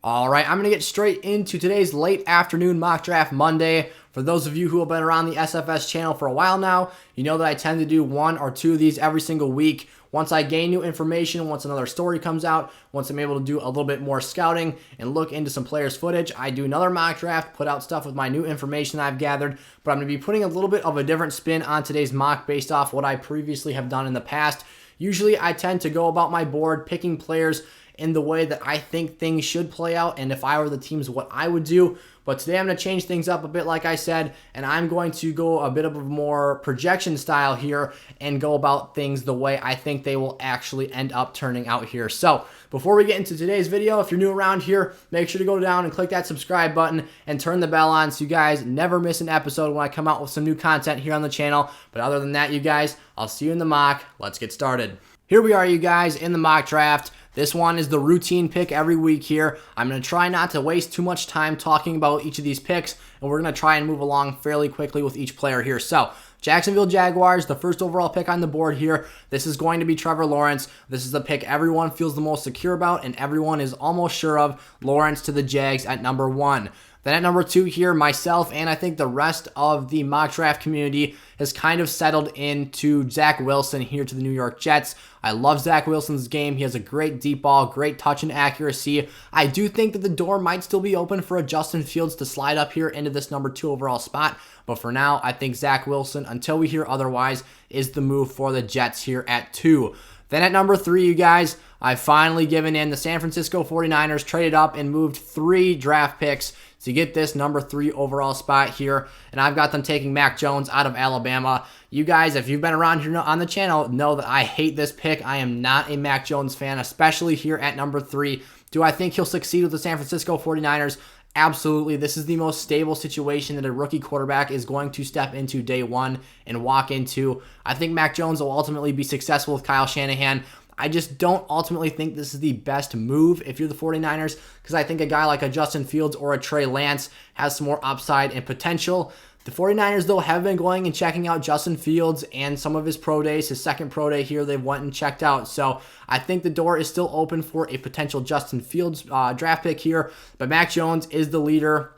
All right, I'm going to get straight into today's late afternoon mock draft Monday. For those of you who have been around the SFS channel for a while now, you know that I tend to do one or two of these every single week. Once I gain new information, once another story comes out, once I'm able to do a little bit more scouting and look into some players' footage, I do another mock draft, put out stuff with my new information I've gathered, but I'm going to be putting a little bit of a different spin on today's mock based off what I previously have done in the past. Usually I tend to go about my board picking players in the way that I think things should play out, and if I were the teams, what I would do. But today I'm going to change things up a bit, like I said, and I'm going to go a bit of a more projection style here and go about things the way I think they will actually end up turning out here. So before we get into today's video, if you're new around here, make sure to go down and click that subscribe button and turn the bell on so you guys never miss an episode when I come out with some new content here on the channel. But other than that, you guys, I'll see you in the mock. Let's get started. Here we are, you guys, in the mock draft. This one is the routine pick every week here. I'm going to try not to waste too much time talking about each of these picks, and we're going to try and move along fairly quickly with each player here. So, Jacksonville Jaguars, the first overall pick on the board here. This is going to be Trevor Lawrence. This is the pick everyone feels the most secure about, and everyone is almost sure of. Lawrence to the Jags at number 1. Then at number 2 here, myself and I think the rest of the mock draft community has kind of settled into Zach Wilson here to the New York Jets. I love Zach Wilson's game. He has a great deep ball, great touch and accuracy. I do think that the door might still be open for a Justin Fields to slide up here into this number 2 overall spot. But for now, I think Zach Wilson, until we hear otherwise, is the move for the Jets here at 2. Then at number 3, you guys, I've finally given in. The San Francisco 49ers traded up and moved 3 draft picks to get this number 3 overall spot here. And I've got them taking Mac Jones out of Alabama. You guys, if you've been around here on the channel, know that I hate this pick. I am not a Mac Jones fan, especially here at number 3. Do I think he'll succeed with the San Francisco 49ers? Absolutely. This is the most stable situation that a rookie quarterback is going to step into day one and walk into. I think Mac Jones will ultimately be successful with Kyle Shanahan. I just don't ultimately think this is the best move if you're the 49ers, because I think a guy like a Justin Fields or a Trey Lance has some more upside and potential. The 49ers, though, have been going and checking out Justin Fields and some of his pro days. His second pro day here, they went and checked out. So I think the door is still open for a potential Justin Fields draft pick here. But Mac Jones is the leader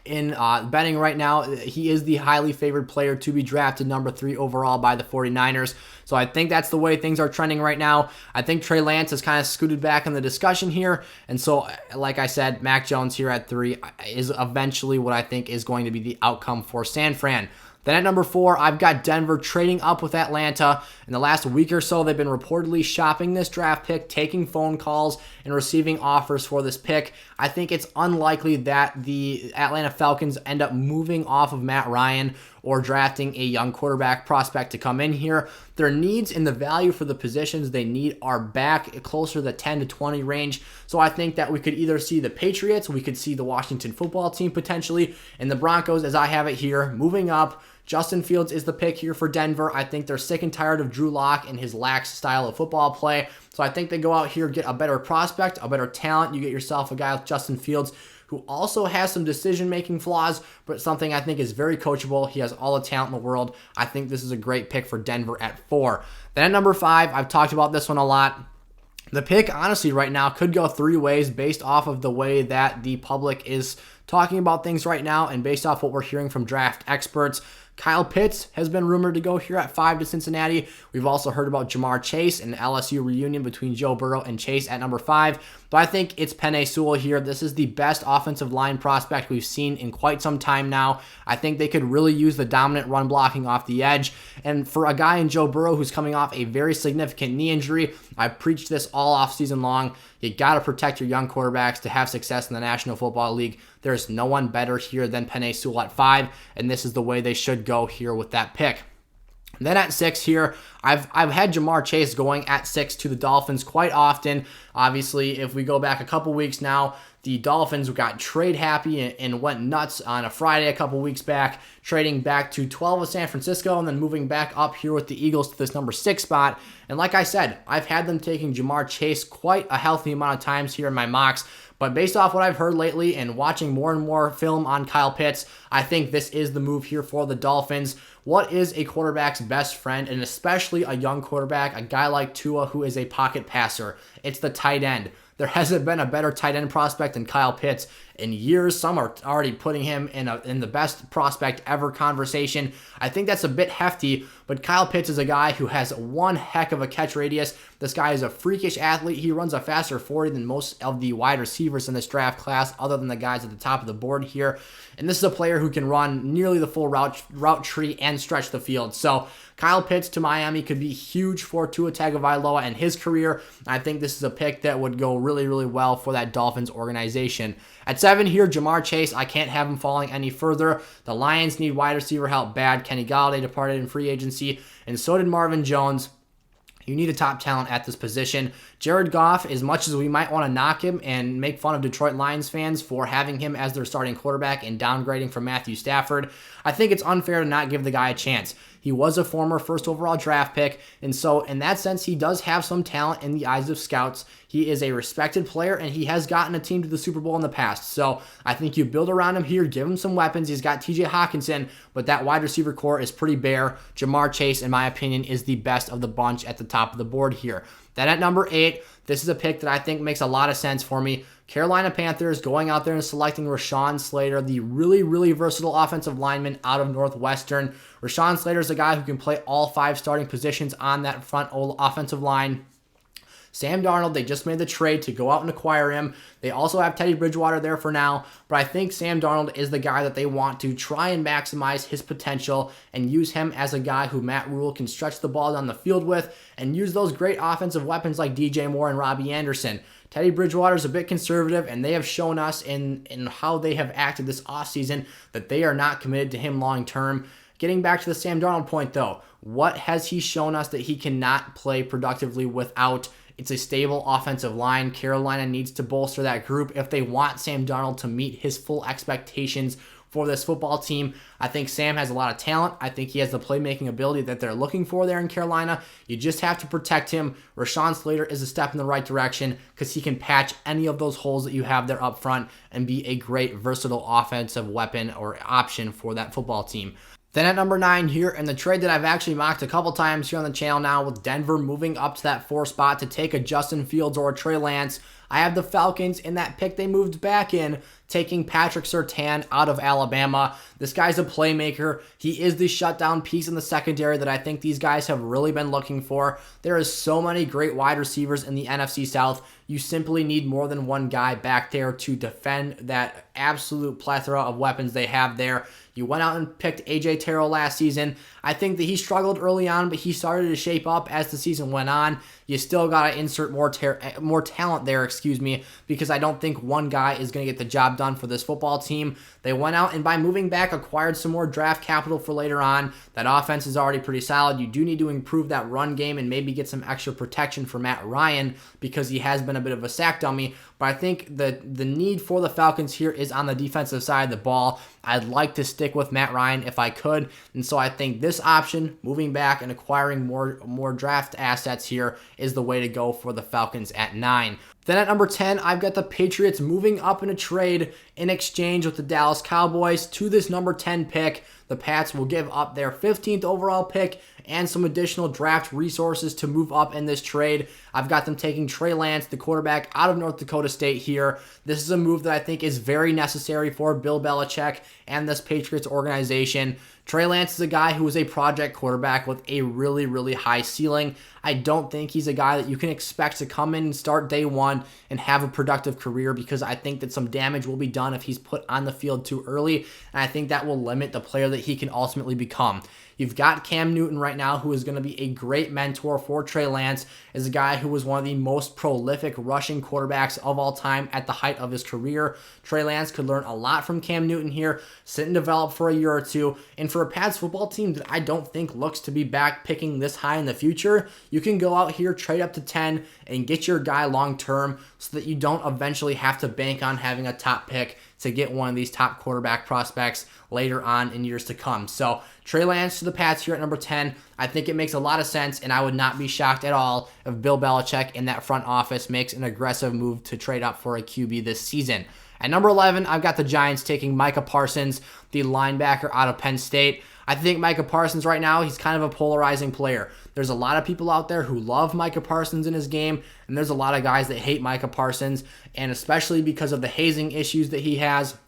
in betting right now. He is the highly favored player to be drafted number 3 overall by the 49ers. So I think that's the way things are trending right now. I think Trey Lance has kind of scooted back in the discussion here. And so, like I said, Mac Jones here at 3 is eventually what I think is going to be the outcome for San Fran. Then at number 4, I've got Denver trading up with Atlanta. In the last week or so, they've been reportedly shopping this draft pick, taking phone calls, and receiving offers for this pick. I think it's unlikely that the Atlanta Falcons end up moving off of Matt Ryan or drafting a young quarterback prospect to come in here. Their needs and the value for the positions they need are back closer to the 10 to 20 range. So I think that we could either see the Patriots, we could see the Washington football team potentially, and the Broncos, as I have it here, moving up. Justin Fields is the pick here for Denver. I think they're sick and tired of Drew Lock and his lax style of football play. So I think they go out here, get a better prospect, a better talent. You get yourself a guy like Justin Fields, who also has some decision-making flaws, but something I think is very coachable. He has all the talent in the world. I think this is a great pick for Denver at 4. Then at number 5, I've talked about this one a lot. The pick, honestly, right now could go 3 ways based off of the way that the public is talking about things right now and based off what we're hearing from draft experts. Kyle Pitts has been rumored to go here at 5 to Cincinnati. We've also heard about Jamar Chase and LSU reunion between Joe Burrow and Chase at number 5. But I think it's Paye here. This is the best offensive line prospect we've seen in quite some time now. I think they could really use the dominant run blocking off the edge. And for a guy in Joe Burrow who's coming off a very significant knee injury, I've preached this all offseason long. You got to protect your young quarterbacks to have success in the National Football League. There's no one better here than Paye at 5, and this is the way they should go here with that pick. Then at 6 here, I've had Jamar Chase going at 6 to the Dolphins quite often. Obviously, if we go back a couple weeks now, the Dolphins got trade happy and went nuts on a Friday a couple weeks back, trading back to 12 with San Francisco and then moving back up here with the Eagles to this number 6 spot. And like I said, I've had them taking Jamar Chase quite a healthy amount of times here in my mocks. But based off what I've heard lately and watching more and more film on Kyle Pitts, I think this is the move here for the Dolphins. What is a quarterback's best friend, and especially a young quarterback, a guy like Tua who is a pocket passer? It's the tight end. there hasn't been a better tight end prospect than Kyle Pitts in years. Some are already putting him in the best prospect ever conversation. I think that's a bit hefty, but Kyle Pitts is a guy who has one heck of a catch radius. This guy is a freakish athlete. He runs a faster 40 than most of the wide receivers in this draft class, other than the guys at the top of the board here. And this is a player who can run nearly the full route tree and stretch the field. So Kyle Pitts to Miami could be huge for Tua Tagovailoa and his career. I think this is a pick that would go really, really well for that Dolphins organization. At 7 here, Ja'Marr Chase. I can't have him falling any further. The Lions need wide receiver help bad. Kenny Golladay departed in free agency, and so did Marvin Jones. You need a top talent at this position. Jared Goff, as much as we might want to knock him and make fun of Detroit Lions fans for having him as their starting quarterback and downgrading from Matthew Stafford, I think it's unfair to not give the guy a chance. He was a former first overall draft pick, and so in that sense, he does have some talent in the eyes of scouts. He is a respected player, and he has gotten a team to the Super Bowl in the past. So I think you build around him here, give him some weapons. He's got TJ Hawkinson, but that wide receiver core is pretty bare. Ja'Marr Chase, in my opinion, is the best of the bunch at the top of the board here. Then at number 8, this is a pick that I think makes a lot of sense for me. Carolina Panthers going out there and selecting Rashawn Slater, the really, really versatile offensive lineman out of Northwestern. Rashawn Slater is a guy who can play all 5 starting positions on that front offensive line. Sam Darnold, they just made the trade to go out and acquire him. They also have Teddy Bridgewater there for now, but I think Sam Darnold is the guy that they want to try and maximize his potential and use him as a guy who Matt Rule can stretch the ball down the field with and use those great offensive weapons like DJ Moore and Robbie Anderson. Teddy Bridgewater is a bit conservative, and they have shown us in how they have acted this offseason that they are not committed to him long term. Getting back to the Sam Darnold point, though, what has he shown us that he cannot play productively without? It's a stable offensive line. Carolina needs to bolster that group if they want Sam Darnold to meet his full expectations for this football team. I think Sam has a lot of talent. I think he has the playmaking ability that they're looking for there in Carolina. You just have to protect him. Rashawn Slater is a step in the right direction because he can patch any of those holes that you have there up front and be a great versatile offensive weapon or option for that football team. Then at number 9 here, in the trade that I've actually mocked a couple times here on the channel now, with Denver moving up to that 4 spot to take a Justin Fields or a Trey Lance, I have the Falcons in that pick they moved back in, taking Patrick Surtain out of Alabama. This guy's a playmaker. He is the shutdown piece in the secondary that I think these guys have really been looking for. There is so many great wide receivers in the NFC South. You simply need more than one guy back there to defend that absolute plethora of weapons they have there. You went out and picked A.J. Terrell last season. I think that he struggled early on, but he started to shape up as the season went on. You still got to insert more talent there, because I don't think one guy is going to get the job done for this football team. They went out and by moving back acquired some more draft capital for later on. That offense is already pretty solid. You do need to improve that run game and maybe get some extra protection for Matt Ryan because he has been a bit of a sack dummy. But I think the need for the Falcons here is on the defensive side of the ball. I'd like to stick with Matt Ryan if I could. And so I think this option, moving back and acquiring more draft assets here, is the way to go for the Falcons at 9. Then at number 10, I've got the Patriots moving up in a trade in exchange with the Dallas Cowboys to this number 10 pick. The Pats will give up their 15th overall pick and some additional draft resources to move up in this trade. I've got them taking Trey Lance, the quarterback out of North Dakota State here. This is a move that I think is very necessary for Bill Belichick and this Patriots organization. Trey Lance is a guy who is a project quarterback with a really, really high ceiling. I don't think he's a guy that you can expect to come in and start day one and have a productive career, because I think that some damage will be done if he's put on the field too early, and I think that will limit the player that he can ultimately become. You've got Cam Newton right now, who is going to be a great mentor for Trey Lance, as a guy who was one of the most prolific rushing quarterbacks of all time at the height of his career. Trey Lance could learn a lot from Cam Newton here, sit and develop for a year or two, and for a Pats football team that I don't think looks to be back picking this high in the future, you can go out here, trade up to 10, and get your guy long term so that you don't eventually have to bank on having a top pick to get one of these top quarterback prospects later on in years to come. So Trey Lance to the Pats here at number 10. I think it makes a lot of sense, and I would not be shocked at all if Bill Belichick in that front office makes an aggressive move to trade up for a QB this season. At number 11, I've got the Giants taking Micah Parsons, the linebacker out of Penn State. I think Micah Parsons right now, he's kind of a polarizing player. There's a lot of people out there who love Micah Parsons in his game, and there's a lot of guys that hate Micah Parsons, and especially because of the hazing issues that he has,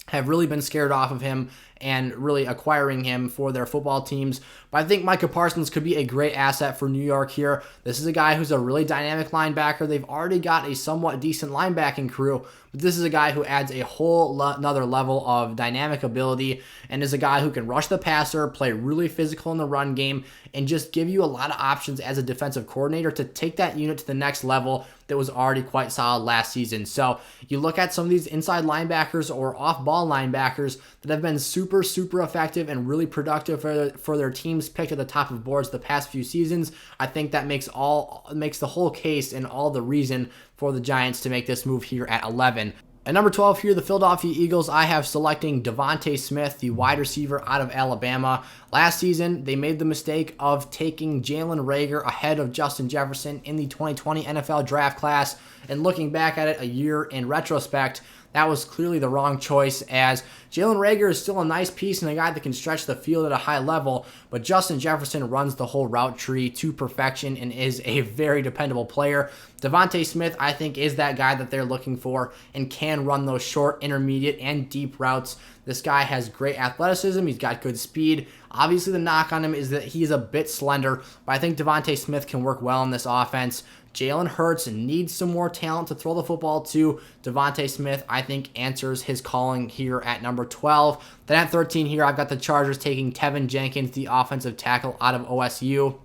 have really been scared off of him and really acquiring him for their football teams. But I think Micah Parsons could be a great asset for New York here. This is a guy who's a really dynamic linebacker. They've already got a somewhat decent linebacking crew, but this is a guy who adds a whole another level of dynamic ability and is a guy who can rush the passer, play really physical in the run game, and just give you a lot of options as a defensive coordinator to take that unit to the next level that was already quite solid last season. So you look at some of these inside linebackers or off-ball linebackers that have been super effective and really productive for their teams picked at the top of boards the past few seasons. I think that makes the whole case and all the reason for the Giants to make this move here at 11. At number 12 here, the Philadelphia Eagles, I have selecting Devontae Smith, the wide receiver out of Alabama. Last season, they made the mistake of taking Jalen Reagor ahead of Justin Jefferson in the 2020 NFL draft class. And looking back at it a year in retrospect, that was clearly the wrong choice, as Jalen Reagor is still a nice piece and a guy that can stretch the field at a high level, but Justin Jefferson runs the whole route tree to perfection and is a very dependable player. Devontae Smith, I think, is that guy that they're looking for and can run those short, intermediate, and deep routes. This guy has great athleticism. He's got good speed. Obviously, the knock on him is that he's a bit slender, but I think Devontae Smith can work well in this offense. Jalen Hurts needs some more talent to throw the football to. Devontae Smith, I think, answers his calling here at number 12. Then at 13 here, I've got the Chargers taking Teven Jenkins, the offensive tackle out of OSU.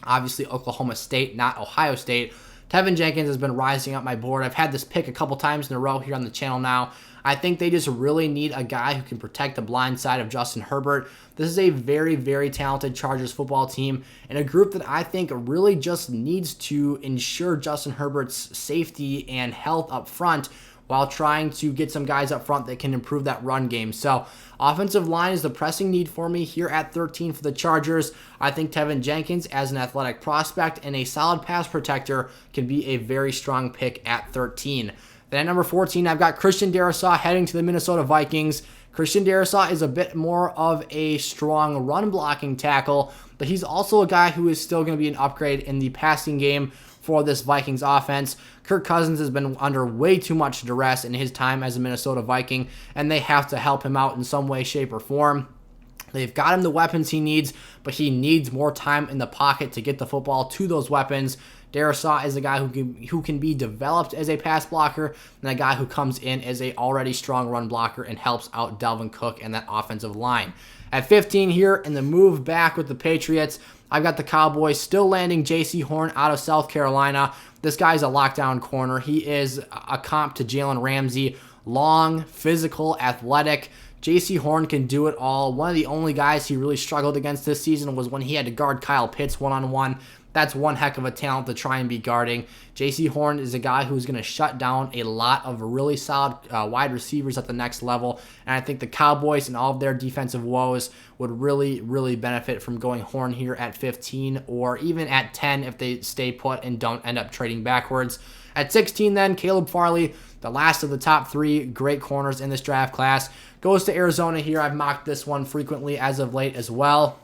Obviously, Oklahoma State, not Ohio State. Teven Jenkins has been rising up my board. I've had this pick a couple times in a row here on the channel now. I think they just really need a guy who can protect the blind side of Justin Herbert. This is a very talented Chargers football team and a group that I think really just needs to ensure Justin Herbert's safety and health up front while trying to get some guys up front that can improve that run game. So offensive line is the pressing need for me here at 13 for the Chargers. I think Teven Jenkins as an athletic prospect and a solid pass protector can be a very strong pick at 13. Then at number 14, I've got Christian Darrisow heading to the Minnesota Vikings. Christian Darrisow is a bit more of a strong run blocking tackle, but he's also a guy who is still going to be an upgrade in the passing game for this Vikings offense. Kirk Cousins has been under way too much duress in his time as a Minnesota Viking, and they have to help him out in some way, shape, or form. They've got him the weapons he needs, but he needs more time in the pocket to get the football to those weapons. Darrisow is a guy who can be developed as a pass blocker and a guy who comes in as a already strong run blocker and helps out Dalvin Cook and that offensive line. At 15 here, in the move back with the Patriots, I've got the Cowboys still landing Jaycee Horn out of South Carolina. This guy's a lockdown corner. He is a comp to Jalen Ramsey. Long, physical, athletic. Jaycee Horn can do it all. One of the only guys he really struggled against this season was when he had to guard Kyle Pitts one-on-one. That's one heck of a talent to try and be guarding. Jaycee Horn is a guy who's going to shut down a lot of really solid wide receivers at the next level, and I think the Cowboys and all of their defensive woes would really benefit from going Horn here at 15 or even at 10 if they stay put and don't end up trading backwards. At 16 then, Caleb Farley, the last of the top three great corners in this draft class, goes to Arizona here. I've mocked this one frequently as of late as well.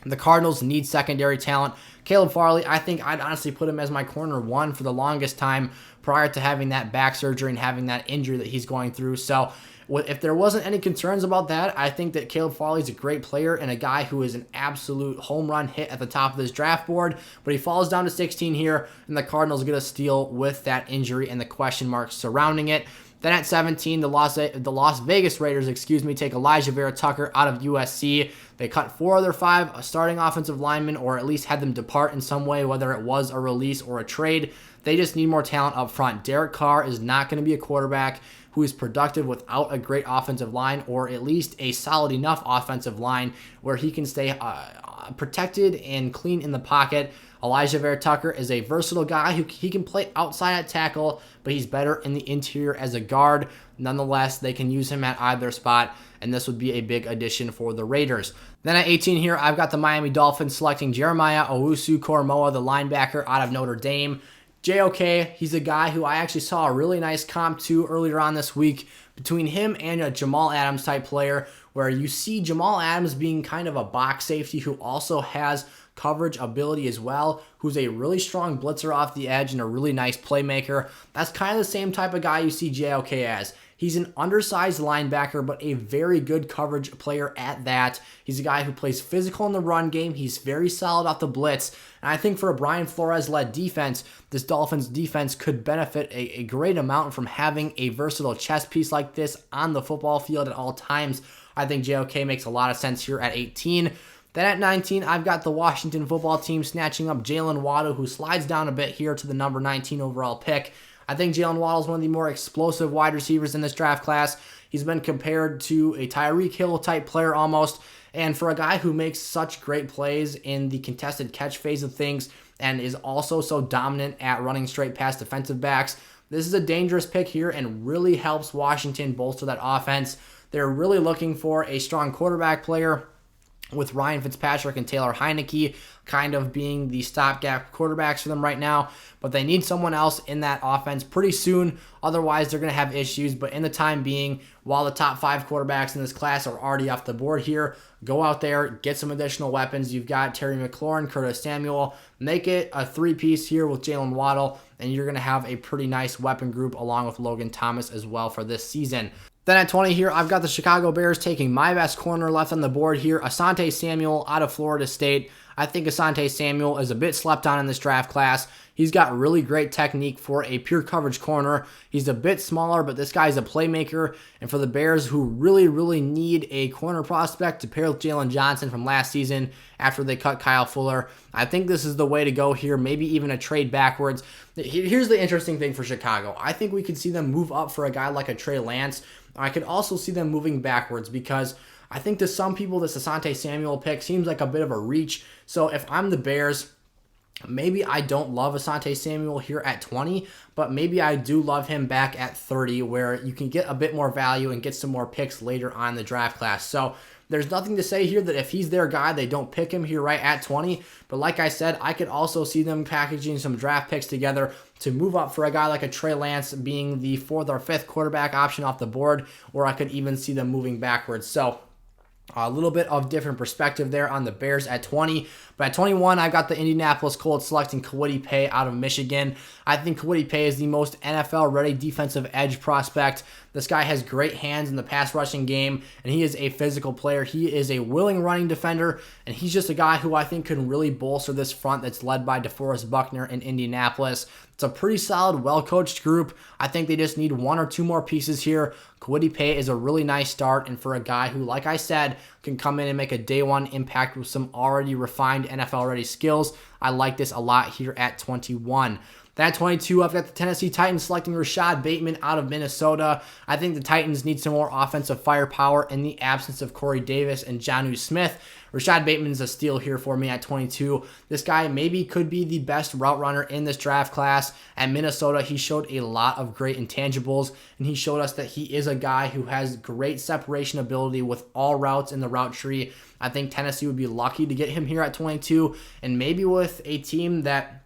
The Cardinals need secondary talent. Caleb Farley, I think I'd honestly put him as my corner one for the longest time prior to having that back surgery and having that injury that he's going through. So if there wasn't any concerns about that, I think that Caleb Farley is a great player and a guy who is an absolute home run hit at the top of this draft board. But he falls down to 16 here, and the Cardinals get a steal with that injury and the question marks surrounding it. Then at 17, the Las Vegas Raiders, take Alijah Vera-Tucker out of USC. They cut 4 of their 5 starting offensive linemen, or at least had them depart in some way, whether it was a release or a trade. They just need more talent up front. Derek Carr is not going to be a quarterback who is productive without a great offensive line, or at least a solid enough offensive line where he can stay protected and clean in the pocket. Alijah Vera-Tucker is a versatile guy who he can play outside at tackle, but he's better in the interior as a guard. Nonetheless, they can use him at either spot, and this would be a big addition for the Raiders. Then at 18 here, I've got the Miami Dolphins selecting Jeremiah Owusu-Koramoah, the linebacker out of Notre Dame. JOK, he's a guy who I actually saw a really nice comp to earlier on this week between him and a Jamal Adams type player, where you see Jamal Adams being kind of a box safety who also has coverage ability as well, who's a really strong blitzer off the edge and a really nice playmaker. That's kind of the same type of guy you see JOK as. He's an undersized linebacker, but a very good coverage player at that. He's a guy who plays physical in the run game. He's very solid off the blitz. And I think for a Brian Flores-led defense, this Dolphins defense could benefit a great amount from having a versatile chess piece like this on the football field at all times. I think JOK makes a lot of sense here at 18. Then at 19, I've got the Washington football team snatching up Jaylen Waddle, who slides down a bit here to the number 19 overall pick. I think Jaylen Waddle is one of the more explosive wide receivers in this draft class. He's been compared to a Tyreek Hill type player almost. And for a guy who makes such great plays in the contested catch phase of things and is also so dominant at running straight past defensive backs, this is a dangerous pick here and really helps Washington bolster that offense. They're really looking for a strong quarterback player, with Ryan Fitzpatrick and Taylor Heineke kind of being the stopgap quarterbacks for them right now. But they need someone else in that offense pretty soon. Otherwise, they're going to have issues. But in the time being, while the top 5 quarterbacks in this class are already off the board here, go out there, get some additional weapons. You've got Terry McLaurin, Curtis Samuel. Make it a 3-piece here with Jaylen Waddle, and you're going to have a pretty nice weapon group along with Logan Thomas as well for this season. Then at 20 here, I've got the Chicago Bears taking my best corner left on the board here, Asante Samuel out of Florida State. I think Asante Samuel is a bit slept on in this draft class. He's got really great technique for a pure coverage corner. He's a bit smaller, but this guy's a playmaker. And for the Bears, who really need a corner prospect to pair with Jalen Johnson from last season after they cut Kyle Fuller, I think this is the way to go here, maybe even a trade backwards. Here's the interesting thing for Chicago. I think we could see them move up for a guy like a Trey Lance. I could also see them moving backwards because I think to some people this Asante Samuel pick seems like a bit of a reach. So if I'm the Bears, maybe I don't love Asante Samuel here at 20, but maybe I do love him back at 30 where you can get a bit more value and get some more picks later on in the draft class. So there's nothing to say here that if he's their guy, they don't pick him here right at 20. But like I said, I could also see them packaging some draft picks together to move up for a guy like a Trey Lance being the 4th or 5th quarterback option off the board, or I could even see them moving backwards. So a little bit of different perspective there on the Bears at 20. But at 21, I've got the Indianapolis Colts selecting Kwity Paye out of Michigan. I think Kwity Paye is the most NFL-ready defensive edge prospect. This guy has great hands in the pass rushing game, and he is a physical player. He is a willing running defender, and he's just a guy who I think can really bolster this front that's led by DeForest Buckner in Indianapolis. It's a pretty solid, well-coached group. I think they just need 1 or 2 more pieces here. Kwity Paye is a really nice start, and for a guy who, like I said, can come in and make a day one impact with some already refined NFL-ready skills, I like this a lot here at 21. Then at 22, I've got the Tennessee Titans selecting Rashod Bateman out of Minnesota. I think the Titans need some more offensive firepower in the absence of Corey Davis and Jonnu Smith. Rashod Bateman is a steal here for me at 22. This guy maybe could be the best route runner in this draft class. At Minnesota, he showed a lot of great intangibles, and he showed us that he is a guy who has great separation ability with all routes in the route tree. I think Tennessee would be lucky to get him here at 22, and maybe with a team that,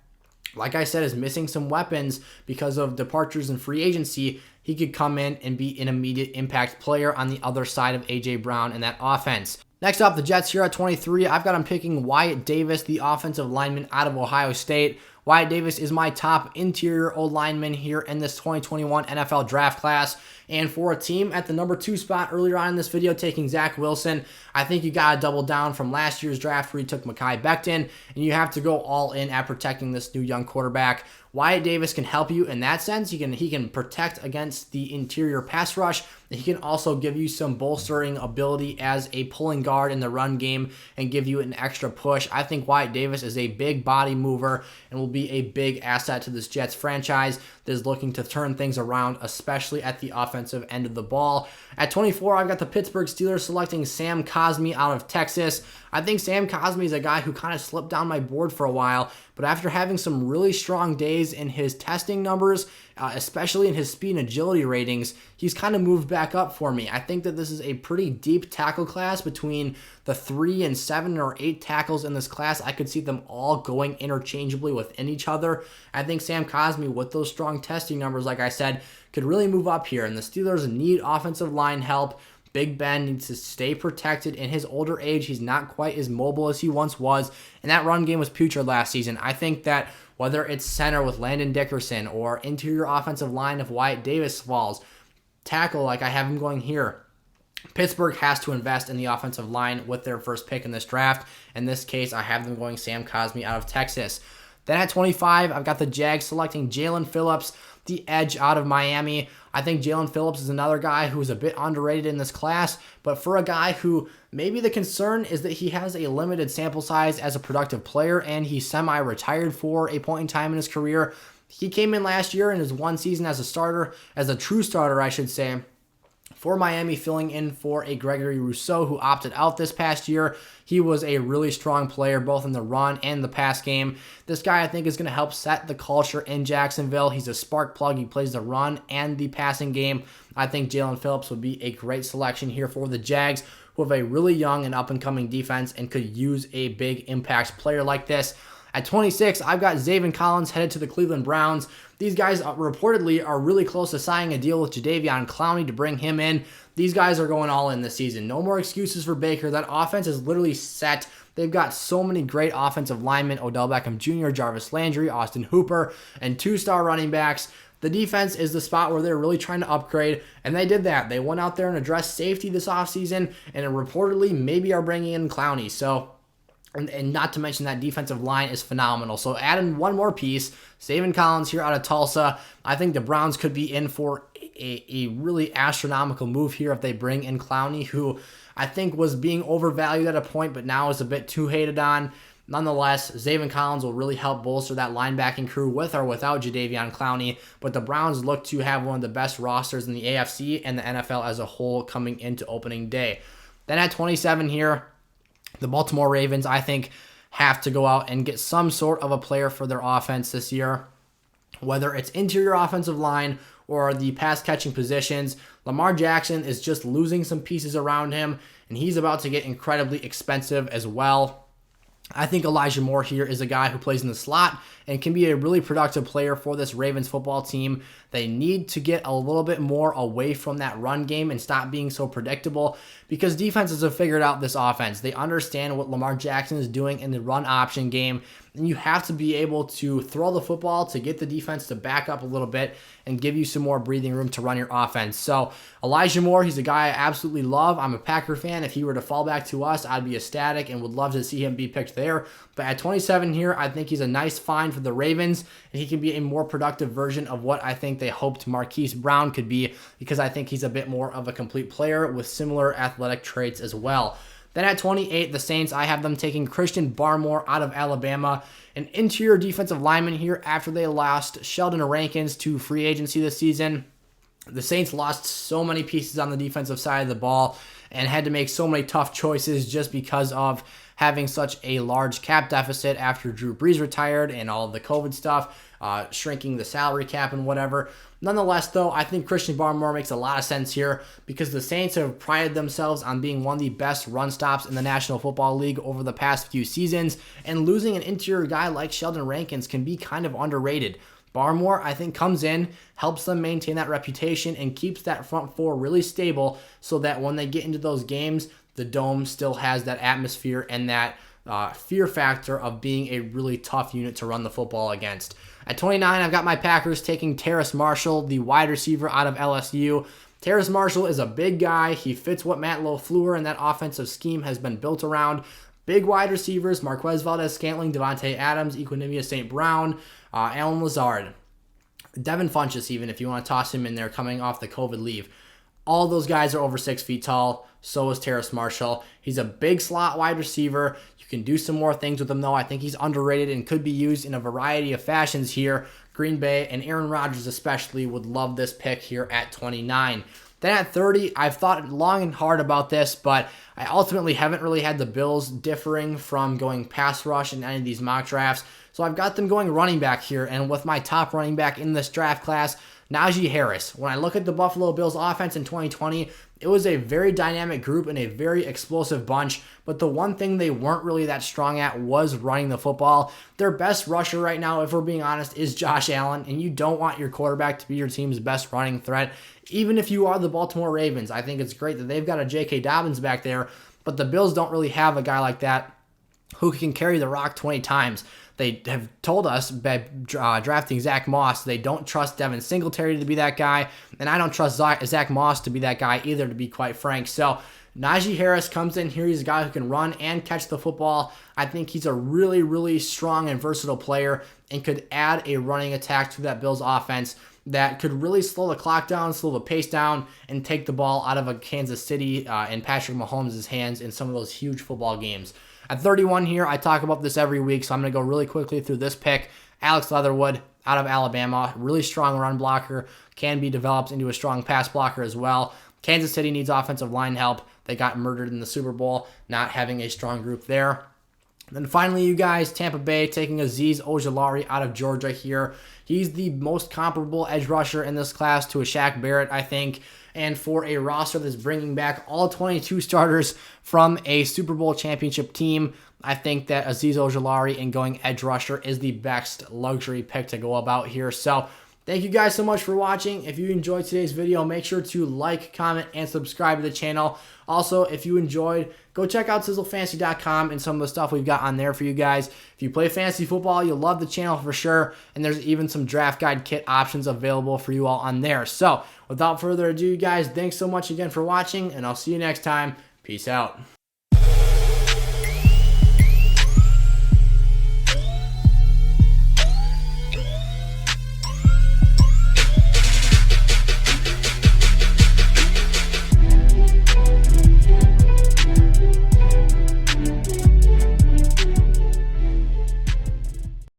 like I said, is missing some weapons because of departures in free agency, he could come in and be an immediate impact player on the other side of A.J. Brown in that offense. Next up, the Jets here at 23. I've got him picking Wyatt Davis, the offensive lineman out of Ohio State. Wyatt Davis is my top interior O-lineman here in this 2021 NFL draft class. And for a team at the number 2 spot earlier on in this video taking Zach Wilson, I think you got to double down from last year's draft where you took Mekhi Becton, and you have to go all in at protecting this new young quarterback. Wyatt Davis can help you in that sense. He can protect against the interior pass rush. He can also give you some bolstering ability as a pulling guard in the run game and give you an extra push. I think Wyatt Davis is a big body mover and will be a big asset to this Jets franchise that is looking to turn things around, especially at the offensive end of the ball. At 24, I've got the Pittsburgh Steelers selecting Sam Cosmi out of Texas. I think Sam Cosmi is a guy who kind of slipped down my board for a while, but after having some really strong days in his testing numbers, especially in his speed and agility ratings, he's kind of moved back up for me. I think that this is a pretty deep tackle class between the 3 and 7 or 8 tackles in this class. I could see them all going interchangeably within each other. I think Sam Cosmi, with those strong testing numbers, like I said, could really move up here, and the Steelers need offensive line help. Big Ben needs to stay protected. In his older age, he's not quite as mobile as he once was, and that run game was putrid last season. I think that whether it's center with Landon Dickerson or interior offensive line if Wyatt Davis falls, tackle like I have him going here, Pittsburgh has to invest in the offensive line with their first pick in this draft. In this case, I have them going Sam Cosmi out of Texas. Then at 25, I've got the Jags selecting Jaelan Phillips, the edge out of Miami. I think Jaelan Phillips is another guy who's a bit underrated in this class, but for a guy who maybe the concern is that he has a limited sample size as a productive player and he's semi-retired for a point in time in his career. He came in last year in his one season as a starter, as a true starter, I should say, for Miami, filling in for a Gregory Rousseau who opted out this past year. He was a really strong player both in the run and the pass game. This guy I think is going to help set the culture in Jacksonville. He's a spark plug. He plays the run and the passing game. I think Jaelan Phillips would be a great selection here for the Jags, who have a really young and up-and-coming defense and could use a big impact player like this. At 26, I've got Zaven Collins headed to the Cleveland Browns. These guys reportedly are really close to signing a deal with Jadeveon Clowney to bring him in. These guys are going all in this season. No more excuses for Baker. That offense is literally set. They've got so many great offensive linemen, Odell Beckham Jr., Jarvis Landry, Austin Hooper, and 2-star running backs. The defense is the spot where they're really trying to upgrade, and they did that. They went out there and addressed safety this offseason, and reportedly maybe are bringing in Clowney. So, and not to mention that defensive line is phenomenal. So add in one more piece, Zaven Collins here out of Tulsa. I think the Browns could be in for a really astronomical move here if they bring in Clowney, who I think was being overvalued at a point, but now is a bit too hated on. Nonetheless, Zaven Collins will really help bolster that linebacking crew with or without Jadeveon Clowney, but the Browns look to have one of the best rosters in the AFC and the NFL as a whole coming into opening day. Then at 27 here, the Baltimore Ravens, I think, have to go out and get some sort of a player for their offense this year, whether it's interior offensive line or the pass-catching positions. Lamar Jackson is just losing some pieces around him, and he's about to get incredibly expensive as well. I think Elijah Moore here is a guy who plays in the slot and can be a really productive player for this Ravens football team. They need to get a little bit more away from that run game and stop being so predictable, because defenses have figured out this offense. They understand what Lamar Jackson is doing in the run option game, and you have to be able to throw the football to get the defense to back up a little bit and give you some more breathing room to run your offense. So Elijah Moore, he's a guy I absolutely love. I'm a Packer fan. If he were to fall back to us, I'd be ecstatic and would love to see him be picked there. But at 27 here, I think he's a nice find for the Ravens, and he can be a more productive version of what I think they hoped Marquise Brown could be, because I think he's a bit more of a complete player with similar athletic traits as well. Then at 28, the Saints, I have them taking Christian Barmore out of Alabama, an interior defensive lineman here after they lost Sheldon Rankins to free agency this season. The Saints lost so many pieces on the defensive side of the ball and had to make so many tough choices just because of having such a large cap deficit after Drew Brees retired and all of the COVID stuff, shrinking the salary cap and whatever. Nonetheless, though, I think Christian Barmore makes a lot of sense here because the Saints have prided themselves on being one of the best run stops in the National Football League over the past few seasons, and losing an interior guy like Sheldon Rankins can be kind of underrated. Barmore, I think, comes in, helps them maintain that reputation, and keeps that front four really stable so that when they get into those games, the Dome still has that atmosphere and that fear factor of being a really tough unit to run the football against. At 29, I've got my Packers taking Terrace Marshall, the wide receiver out of LSU. Terrace Marshall is a big guy. He fits what Matt LaFleur and that offensive scheme has been built around. Big wide receivers, Marquez Valdes-Scantling, Devontae Adams, Equanimeous St. Brown, Alan Lazard, Devin Funchess even, if you want to toss him in there coming off the COVID leave. All those guys are over 6 feet tall. So is Terrace Marshall. He's a big slot wide receiver. You can do some more things with him, though. I think he's underrated and could be used in a variety of fashions here. Green Bay and Aaron Rodgers especially would love this pick here at 29. Then at 30, I've thought long and hard about this, but I ultimately haven't really had the Bills differing from going pass rush in any of these mock drafts. So I've got them going running back here, and with my top running back in this draft class, Najee Harris. When I look at the Buffalo Bills offense in 2020, it was a very dynamic group and a very explosive bunch, but the one thing they weren't really that strong at was running the football. Their best rusher right now, if we're being honest, is Josh Allen, and you don't want your quarterback to be your team's best running threat. Even if you are the Baltimore Ravens, I think it's great that they've got a J.K. Dobbins back there, but the Bills don't really have a guy like that who can carry the rock 20 times. They have told us by drafting Zach Moss, they don't trust Devin Singletary to be that guy, and I don't trust Zach Moss to be that guy either, to be quite frank. So Najee Harris comes in here. He's a guy who can run and catch the football. I think he's a really, really strong and versatile player and could add a running attack to that Bills offense that could really slow the clock down, slow the pace down, and take the ball out of a Kansas City and Patrick Mahomes' hands in some of those huge football games. At 31 here, I talk about this every week, so I'm going to go really quickly through this pick. Alex Leatherwood out of Alabama, really strong run blocker, can be developed into a strong pass blocker as well. Kansas City needs offensive line help. They got murdered in the Super Bowl, not having a strong group there. Then finally, you guys, Tampa Bay taking Azeez Ojulari out of Georgia here. He's the most comparable edge rusher in this class to a Shaq Barrett, I think. And for a roster that's bringing back all 22 starters from a Super Bowl championship team, I think that Azeez Ojulari and going edge rusher is the best luxury pick to go about here. So thank you guys so much for watching. If you enjoyed today's video, make sure to like, comment, and subscribe to the channel. Also, if you enjoyed, go check out sizzlefantasy.com and some of the stuff we've got on there for you guys. If you play fantasy football, you'll love the channel for sure. And there's even some draft guide kit options available for you all on there. So without further ado, you guys, thanks so much again for watching, and I'll see you next time. Peace out.